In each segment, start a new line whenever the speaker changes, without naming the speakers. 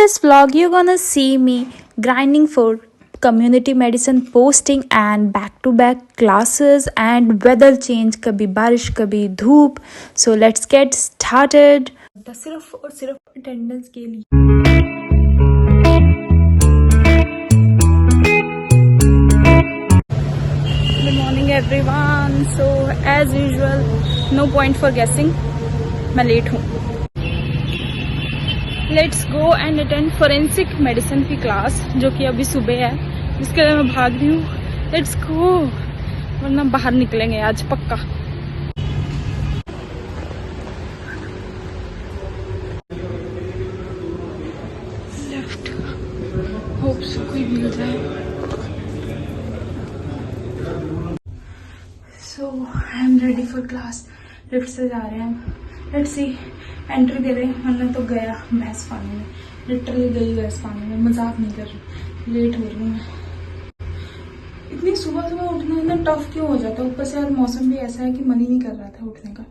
this vlog, you're gonna see me grinding for community medicine posting and back to back classes and weather change, kabhi barish kabhi dhoop. So let's get started. सिर्फ और सिर्फ attendance के लिए Good morning everyone. So as usual, no point for guessing, मैं late हूँ. Let's go and attend forensic medicine की class जो कि अभी सुबह है, जिसके लिए मैं भाग रही हूँ. लेट्स गो, वरना बाहर निकलेंगे आज पक्का. लेफ्ट, होप सो कोई मिल जाए. So I am ready for class. Lift से जा रहे हैं हम. लेट्स सी, एंट्री दे रहे हैं. मैंने तो गया भैंस पानी में, लिटरली गई भैंस पानी में, मजाक नहीं कर रही. लेट हो रही हूँ मैं. इतनी सुबह सुबह उठना इतना टफ क्यों हो जाता है? ऊपर से आज मौसम भी ऐसा है कि मन ही नहीं कर रहा था उठने का.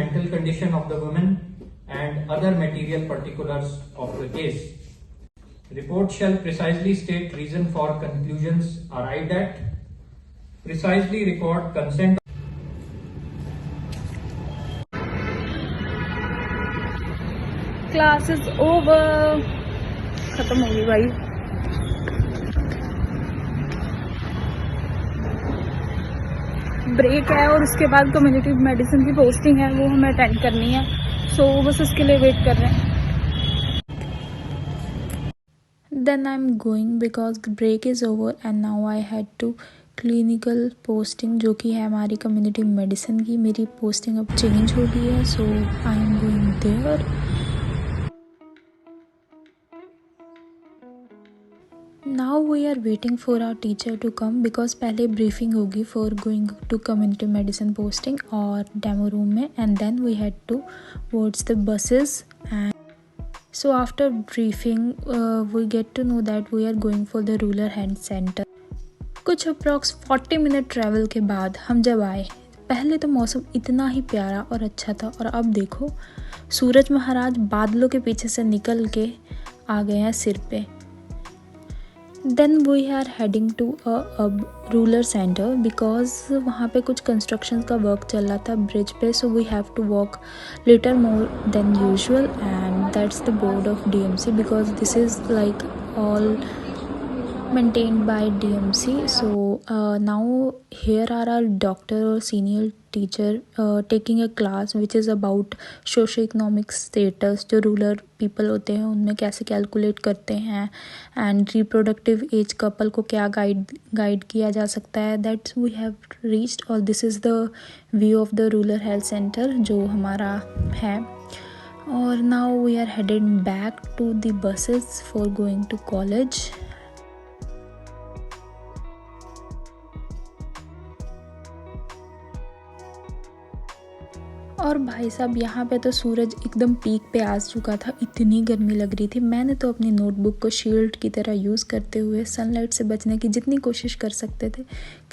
Mental condition of the woman and other material particulars of the case. Report shall precisely state reason for conclusions arrived at, precisely record consent.
Class is over, खत्म हो गई भाई. ब्रेक है और उसके बाद कम्युनिटी मेडिसिन की पोस्टिंग है, वो हमें अटेंड करनी है. सो बस उसके लिए वेट कर रहे हैं. Then I am going because break is over and now I had to clinical posting, जो कि है हमारी कम्युनिटी मेडिसिन की. मेरी पोस्टिंग अब चेंज हो गई है, so I am going there. Now we are waiting for our teacher to come because पहले briefing होगी for going to community medicine posting और demo room में, and then we had to towards the buses. And so after briefing we get to know that we are going for the rural health center. कुछ approx 40 minute travel के बाद हम जब आए, पहले तो मौसम इतना ही प्यारा और अच्छा था, और अब देखो सूरज महाराज बादलों के पीछे से निकल के आ गए हैं सिर पे. Then we are heading to a rural center because वहाँ पे कुछ कंस्ट्रक्शन का वर्क चल रहा था ब्रिज पे. So we have to walk little more than usual, and that's the board of DMC because this is like all maintained by DMC. So now here are our doctor or senior teacher taking a class which is about socio-economic status. जो rural people होते हैं उनमें कैसे calculate करते हैं, and reproductive age couple को क्या guide किया जा सकता है. दैट्स वी हैव रीच्ड, और this is the view of the rural health centre जो हमारा है. और now we are headed back to the buses for going to college. और भाई साहब यहाँ पे तो सूरज एकदम पीक पे आ चुका था, इतनी गर्मी लग रही थी. मैंने तो अपनी नोटबुक को शील्ड की तरह यूज़ करते हुए सनलाइट से बचने की जितनी कोशिश कर सकते थे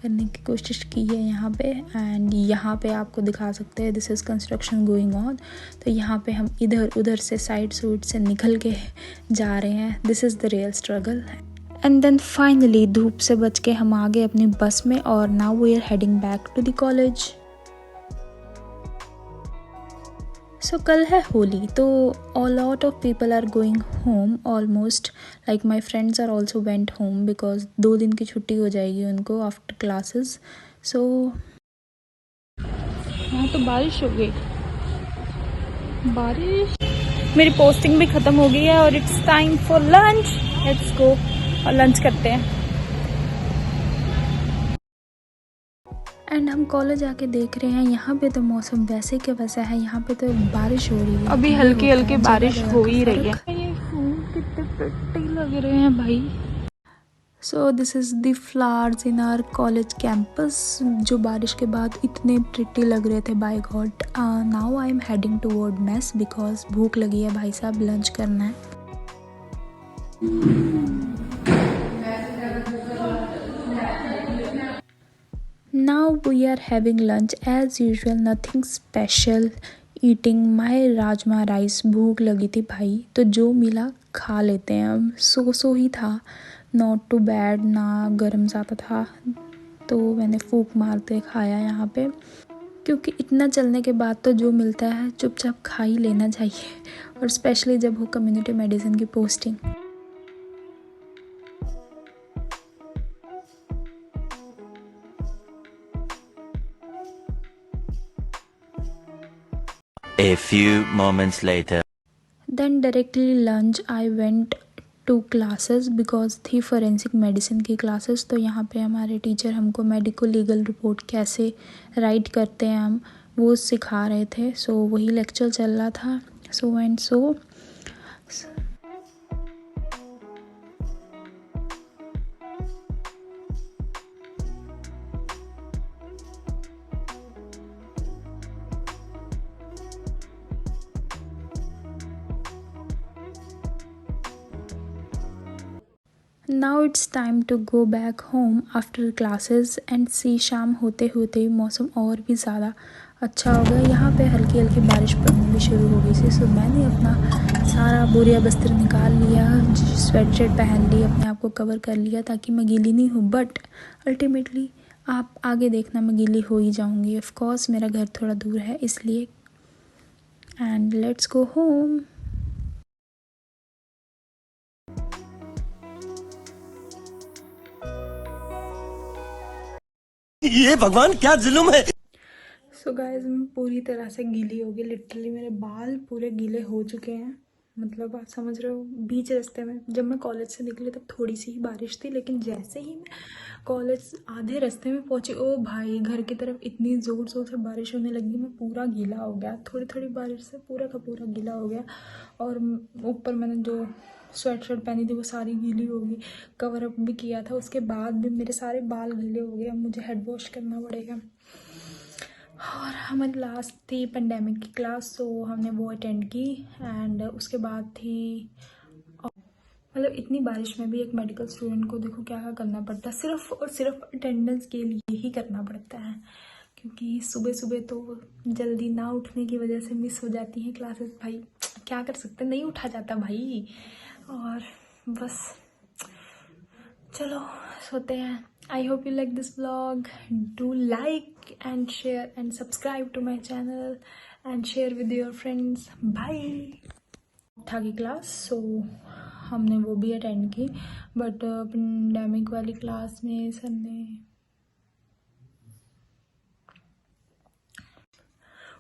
करने की कोशिश की है यहाँ पे. एंड यहाँ पे आपको दिखा सकते हैं this is construction going on. तो यहाँ पे हम इधर उधर से साइड सूट से निकल के जा रहे हैं. This is the real struggle. And then finally धूप से बच के हम आ गए अपनी बस में, और now we are heading back to the college. So कल है होली, तो a lot of people are going home almost, like my friends are also went home because 2 दिन की छुट्टी हो जाएगी उनको आफ्टर क्लासेस. सो यहाँ तो बारिश हो गई, बारिश. मेरी पोस्टिंग भी ख़त्म हो गई है और it's time for lunch. Let's go और लंच करते हैं. एंड हम कॉलेज आके देख रहे हैं यहाँ पे तो मौसम वैसे के वैसा है. यहाँ पे तो बारिश हो रही है, अभी हल्की हल्की बारिश हो ही रही है. ये फूल कितने प्रिटी लग रहे हैं भाई. So this is the flowers in our college campus, जो बारिश के बाद इतने प्रिटी लग रहे थे. By god. Now I am heading toward mess because भूख लगी है भाई साहब, लंच करना है. Now we are having lunch as usual, nothing special eating my rajma rice. भूख लगी थी भाई, तो जो मिला खा लेते हैं हम। सो ही था, नॉट टू बैड, ना गर्म ज़्यादा था, तो मैंने फूंक मारते खाया यहाँ पे, क्योंकि इतना चलने के बाद तो जो मिलता है चुपचाप खा ही लेना चाहिए, और स्पेशली जब हो कम्युनिटी मेडिसिन की posting.
A few moments later.
Then directly lunch I went to classes because थी फोरेंसिक मेडिसिन की क्लासेस। तो यहाँ पे हमारे टीचर हमको मेडिको लीगल रिपोर्ट कैसे राइट करते हैं हम, वो सिखा रहे थे। सो वही लेक्चर चल रहा था। So and so now it's time to go back home after classes and see. शाम होते होते मौसम और भी ज़्यादा अच्छा हो गया। यहाँ पे हल्की हल्की बारिश पड़नी भी शुरू हो गई थी। सो मैंने अपना सारा बोरिया बस्तर निकाल लिया, स्वेट शर्ट पहन ली, अपने आप को कवर कर लिया ताकि मैं गीली नहीं हूँ। बट अल्टीमेटली आप आगे देखना, मैं गीली हो ही जाऊँगी। ऑफ कोर्स मेरा घर थोड़ा दूर है इसलिए। And let's go home.
ये भगवान क्या जुल्म है।
सो गाइस मैं पूरी तरह से गीली हो गई। लिटरली मेरे बाल पूरे गीले हो चुके हैं। मतलब आप समझ रहे हो, बीच रास्ते में जब मैं कॉलेज से निकली तब थोड़ी सी ही बारिश थी, लेकिन जैसे ही मैं कॉलेज आधे रास्ते में पहुंची, ओ भाई घर की तरफ इतनी ज़ोर ज़ोर से बारिश होने लगी, मैं पूरा गीला हो गया। थोड़ी थोड़ी बारिश से पूरा का पूरा गीला हो गया। और ऊपर मैंने जो स्वेट शर्ट पहनी थी वो सारी गीली हो गई। कवर अप भी किया था, उसके बाद भी मेरे सारे बाल गीले हो गए। अब मुझे हेड वॉश करना पड़ेगा। और हमारी लास्ट थी पेंडेमिक की क्लास, सो हमने वो अटेंड की। एंड उसके बाद थी, मतलब इतनी बारिश में भी एक मेडिकल स्टूडेंट को देखो क्या करना पड़ता है, सिर्फ और सिर्फ अटेंडेंस के लिए ही करना पड़ता है, क्योंकि सुबह सुबह तो जल्दी ना उठने की वजह से मिस हो जाती हैं क्लासेस। भाई क्या कर सकते हैं, नहीं उठा जाता भाई। और बस चलो सोते हैं। I hope you like this vlog. Do like and share and subscribe to my channel and share with your friends. Bye. था की क्लास, सो हमने वो भी अटेंड की। बट पेंडेमिक वाली क्लास में सर ने,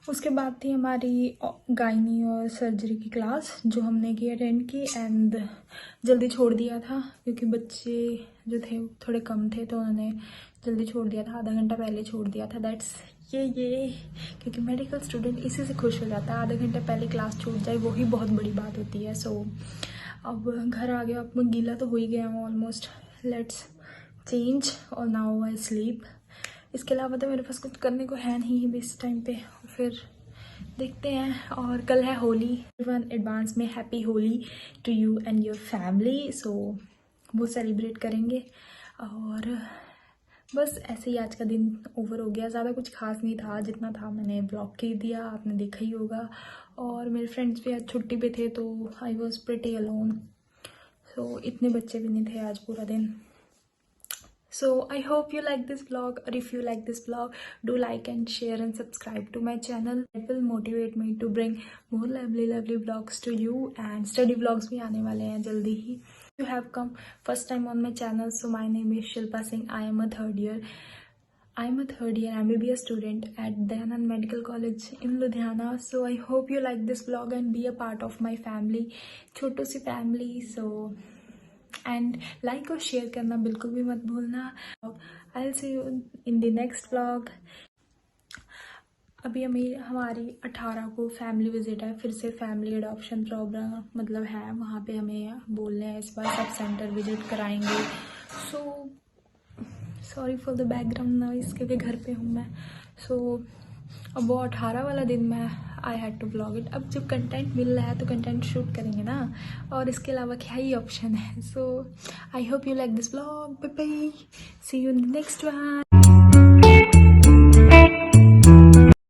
उसके बाद थी हमारी गायनी और सर्जरी की क्लास, जो हमने की अटेंड की। एंड जल्दी छोड़ दिया था क्योंकि बच्चे जो थे थोड़े कम थे, तो उन्होंने जल्दी छोड़ दिया था, आधा घंटा पहले छोड़ दिया था। दैट्स ये क्योंकि मेडिकल स्टूडेंट इसी से खुश हो जाता है, आधे घंटे पहले क्लास छूट जाए वही बहुत बड़ी बात होती है। सो अब घर आ गया, अब मैं गीला तो हो ही गया हूँ ऑलमोस्ट। लेट्स चेंज और नाउ आई स्लीप। इसके अलावा तो मेरे पास कुछ करने को है नहीं इस टाइम पे, फिर देखते हैं। और कल है होली। एवरीवन एडवांस में happy Holi to you and your family. So वो सेलिब्रेट करेंगे। और बस ऐसे ही आज का दिन ओवर हो गया। ज़्यादा कुछ खास नहीं था, जितना था मैंने ब्लॉग कर दिया, आपने देखा ही होगा। और मेरे फ्रेंड्स भी आज छुट्टी पे थे, तो आई वॉज प्रिटी अलोन। सो इतने बच्चे भी नहीं थे आज पूरा दिन। So I hope you like this vlog, or if you like this vlog, do like and share and subscribe to my channel. It will motivate me to bring more lovely vlogs to you, and study vlogs भी आने वाले हैं जल्दी ही। You have come first time on my channel, so my name is Shilpa Singh. I am a third year MBBS student at Dayanand Medical College in Ludhiana. So I hope you like this vlog and be a part of my family, छोटू सी family. So and like और share करना बिल्कुल भी मत भूलना। I will see you in the next vlog. अभी हमारी 18 को फैमिली विजिट है, फिर से फैमिली अडॉप्शन प्रोग्राम मतलब है, वहाँ पे हमें बोलने हैं इस बार सब सेंटर विजिट कराएंगे। So sorry for the background noise, क्योंकि घर पे हूँ मैं। सो अब वो 18 वाला दिन मैं I had to blog it. अब जब कंटेंट मिल रहा है तो कंटेंट शूट करेंगे ना, और इसके अलावा क्या ही ऑप्शन है। So I hope you like this blog. Bye bye, see you in the next one.